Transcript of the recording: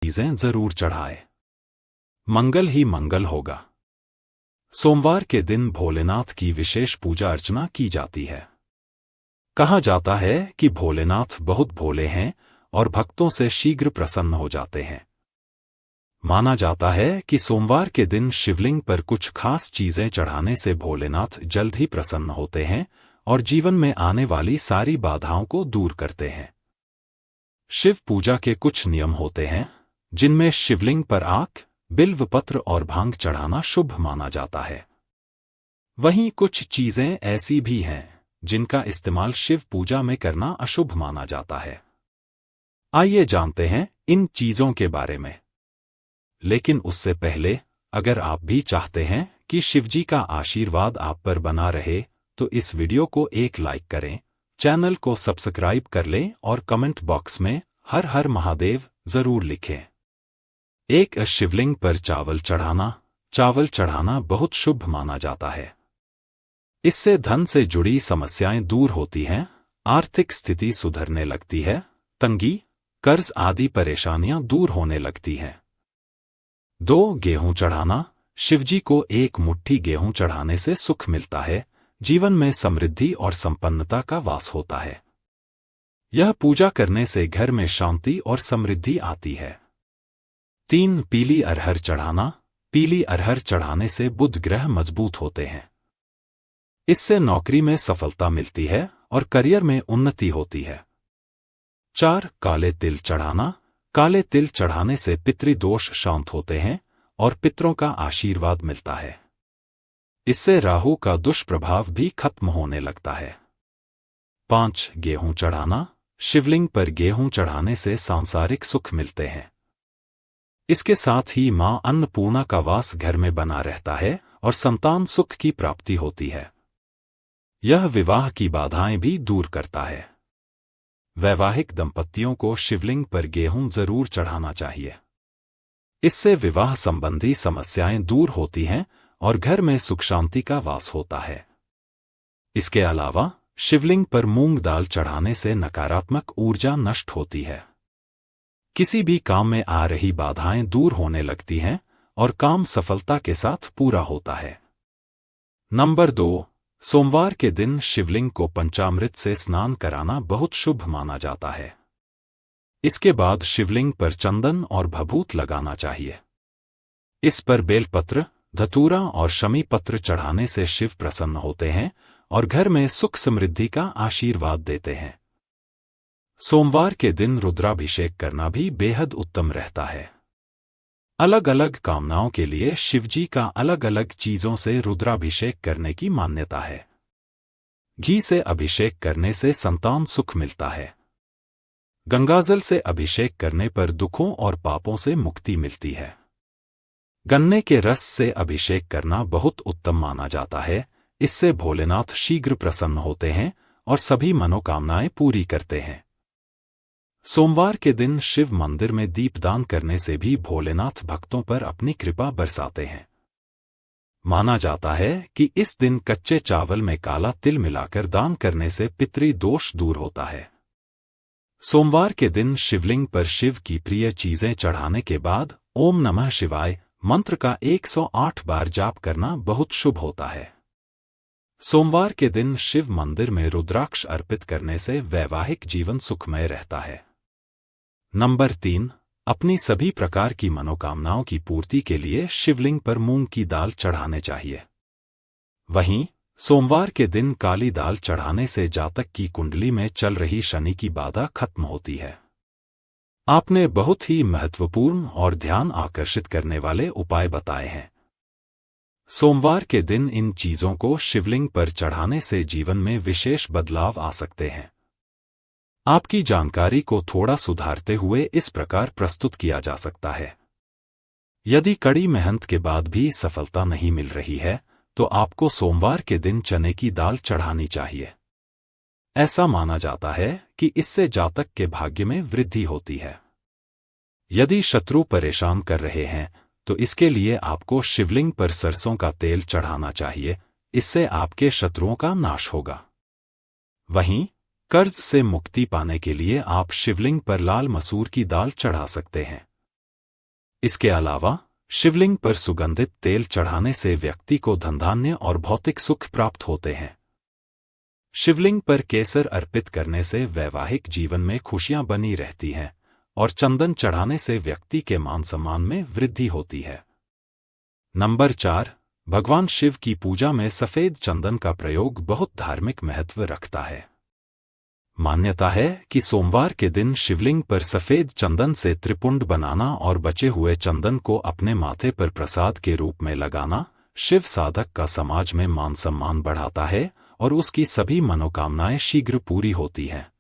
चीजें जरूर चढ़ाए। मंगल ही मंगल होगा। सोमवार के दिन भोलेनाथ की विशेष पूजा अर्चना की जाती है। कहा जाता है कि भोलेनाथ बहुत भोले हैं और भक्तों से शीघ्र प्रसन्न हो जाते हैं। माना जाता है कि सोमवार के दिन शिवलिंग पर कुछ खास चीजें चढ़ाने से भोलेनाथ जल्द ही प्रसन्न होते हैं और जीवन में आने वाली सारी बाधाओं को दूर करते हैं। शिव पूजा के कुछ नियम होते हैं, जिनमें शिवलिंग पर आक, बिल्व पत्र और भांग चढ़ाना शुभ माना जाता है। वहीं कुछ चीजें ऐसी भी हैं जिनका इस्तेमाल शिव पूजा में करना अशुभ माना जाता है। आइए जानते हैं इन चीजों के बारे में। लेकिन उससे पहले, अगर आप भी चाहते हैं कि शिवजी का आशीर्वाद आप पर बना रहे, तो इस वीडियो को एक लाइक करें, चैनल को सब्सक्राइब कर लें और कमेंट बॉक्स में हर हर महादेव जरूर लिखें। एक शिवलिंग पर चावल चढ़ाना बहुत शुभ माना जाता है। इससे धन से जुड़ी समस्याएं दूर होती हैं, आर्थिक स्थिति सुधरने लगती है, तंगी, कर्ज आदि परेशानियां दूर होने लगती हैं। 2 गेहूं चढ़ाना। शिवजी को एक मुट्ठी गेहूं चढ़ाने से सुख मिलता है, जीवन में समृद्धि और संपन्नता का वास होता है। यह पूजा करने से घर में शांति और समृद्धि आती है। 3 पीली अरहर चढ़ाना। पीली अरहर चढ़ाने से बुध ग्रह मजबूत होते हैं। इससे नौकरी में सफलता मिलती है और करियर में उन्नति होती है। 4 काले तिल चढ़ाना। काले तिल चढ़ाने से पितृदोष शांत होते हैं और पितरों का आशीर्वाद मिलता है। इससे राहु का दुष्प्रभाव भी खत्म होने लगता है। 5 गेहूं चढ़ाना। शिवलिंग पर गेहूं चढ़ाने से सांसारिक सुख मिलते हैं। इसके साथ ही मां अन्नपूर्णा का वास घर में बना रहता है और संतान सुख की प्राप्ति होती है। यह विवाह की बाधाएं भी दूर करता है। वैवाहिक दंपतियों को शिवलिंग पर गेहूं जरूर चढ़ाना चाहिए। इससे विवाह संबंधी समस्याएं दूर होती हैं और घर में सुख शांति का वास होता है। इसके अलावा शिवलिंग पर मूंग दाल चढ़ाने से नकारात्मक ऊर्जा नष्ट होती है। किसी भी काम में आ रही बाधाएं दूर होने लगती हैं और काम सफलता के साथ पूरा होता है। नंबर 2, सोमवार के दिन शिवलिंग को पंचामृत से स्नान कराना बहुत शुभ माना जाता है। इसके बाद शिवलिंग पर चंदन और भभूत लगाना चाहिए। इस पर बेलपत्र, धतूरा और शमी पत्र चढ़ाने से शिव प्रसन्न होते हैं और घर में सुख समृद्धि का आशीर्वाद देते हैं। सोमवार के दिन रुद्राभिषेक करना भी बेहद उत्तम रहता है। अलग अलग कामनाओं के लिए शिवजी का अलग अलग चीजों से रुद्राभिषेक करने की मान्यता है। घी से अभिषेक करने से संतान सुख मिलता है। गंगाजल से अभिषेक करने पर दुखों और पापों से मुक्ति मिलती है। गन्ने के रस से अभिषेक करना बहुत उत्तम माना जाता है। इससे भोलेनाथ शीघ्र प्रसन्न होते हैं और सभी मनोकामनाएं पूरी करते हैं। सोमवार के दिन शिव मंदिर में दीपदान करने से भी भोलेनाथ भक्तों पर अपनी कृपा बरसाते हैं। माना जाता है कि इस दिन कच्चे चावल में काला तिल मिलाकर दान करने से पितृदोष दूर होता है। सोमवार के दिन शिवलिंग पर शिव की प्रिय चीजें चढ़ाने के बाद ओम नमः शिवाय मंत्र का 108 बार जाप करना बहुत शुभ होता है। सोमवार के दिन शिव मंदिर में रुद्राक्ष अर्पित करने से वैवाहिक जीवन सुखमय रहता है। नंबर 3, अपनी सभी प्रकार की मनोकामनाओं की पूर्ति के लिए शिवलिंग पर मूंग की दाल चढ़ाने चाहिए। वहीं सोमवार के दिन काली दाल चढ़ाने से जातक की कुंडली में चल रही शनि की बाधा खत्म होती है। आपने बहुत ही महत्वपूर्ण और ध्यान आकर्षित करने वाले उपाय बताए हैं। सोमवार के दिन इन चीजों को शिवलिंग पर चढ़ाने से जीवन में विशेष बदलाव आ सकते हैं। आपकी जानकारी को थोड़ा सुधारते हुए इस प्रकार प्रस्तुत किया जा सकता है। यदि कड़ी मेहनत के बाद भी सफलता नहीं मिल रही है, तो आपको सोमवार के दिन चने की दाल चढ़ानी चाहिए। ऐसा माना जाता है कि इससे जातक के भाग्य में वृद्धि होती है। यदि शत्रु परेशान कर रहे हैं, तो इसके लिए आपको शिवलिंग पर सरसों का तेल चढ़ाना चाहिए। इससे आपके शत्रुओं का नाश होगा। वहीं कर्ज से मुक्ति पाने के लिए आप शिवलिंग पर लाल मसूर की दाल चढ़ा सकते हैं। इसके अलावा शिवलिंग पर सुगंधित तेल चढ़ाने से व्यक्ति को धनधान्य और भौतिक सुख प्राप्त होते हैं। शिवलिंग पर केसर अर्पित करने से वैवाहिक जीवन में खुशियां बनी रहती हैं और चंदन चढ़ाने से व्यक्ति के मान सम्मान में वृद्धि होती है। नंबर 4, भगवान शिव की पूजा में सफेद चंदन का प्रयोग बहुत धार्मिक महत्व रखता है। मान्यता है कि सोमवार के दिन शिवलिंग पर सफेद चंदन से त्रिपुंड बनाना और बचे हुए चंदन को अपने माथे पर प्रसाद के रूप में लगाना शिव साधक का समाज में मान सम्मान बढ़ाता है और उसकी सभी मनोकामनाएं शीघ्र पूरी होती हैं।